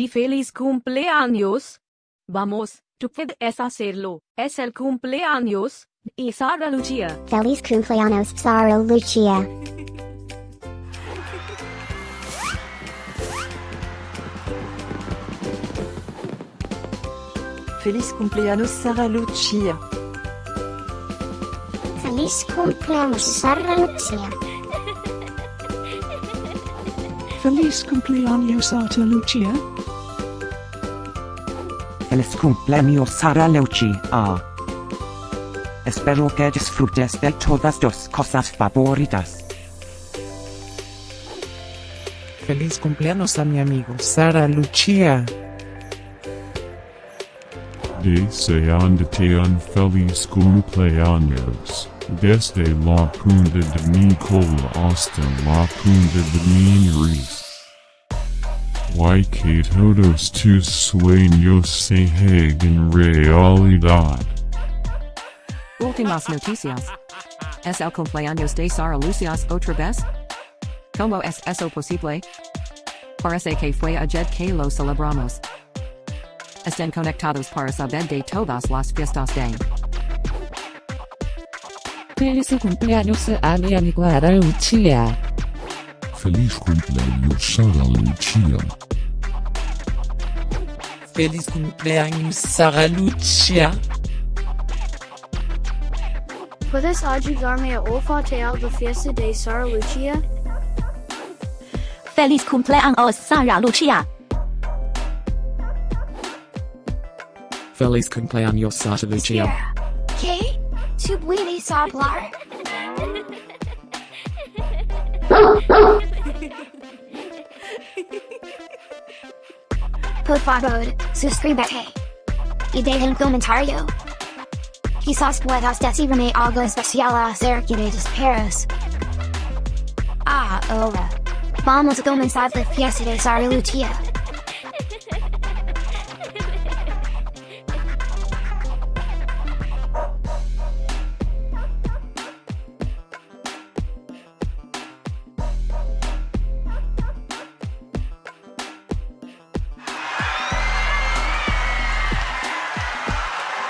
di feliz cumpleaños. Vamos, tú puedes hacerlo. Es el cumpleaños de Sarha Lucia. Feliz Cumpleaños Sarha Lucia. Feliz Cumpleaños Sarha Lucia. Feliz Cumpleaños Sarha Lucia. Feliz Cumpleaños Sarha Lucia. Feliz Cumpleaños Sarha Lucia. Espero que disfrutes de todas tus cosas favoritas. Feliz cumpleaños a mi amigo Sarha Lucia. Deseándote un feliz cumpleaños, desde la punta de mi cola hasta la punta de mi nariz. Que todos tus sueños se hagan realidad. Últimas noticias. ¿Es el cumpleaños de Sarha Lucia otra vez? ¿Cómo es eso posible? Parece que fue ayer que lo celebramos. Estén conectados para saber de todas las fiestas de. Feliz cumpleaños a mi amigo Sarha Lucia. Feliz cumpleaños Sarha Lucia. Feliz cumpleaños Sarha Lucia. ¿Puedes ayudarme a olfatear la fiesta de Sarha Lucia? Feliz cumpleaños Sarha Lucia. Feliz cumpleaños Sarha Lucia. ¿Qué? ¿Tú puedes hablar? Por favor, suscríbete. Y deja un comentario. Quizás puedas decirme algo especial acerca de tus perros. Ahora, vamos a comenzar la fiesta de Sarha Lucia.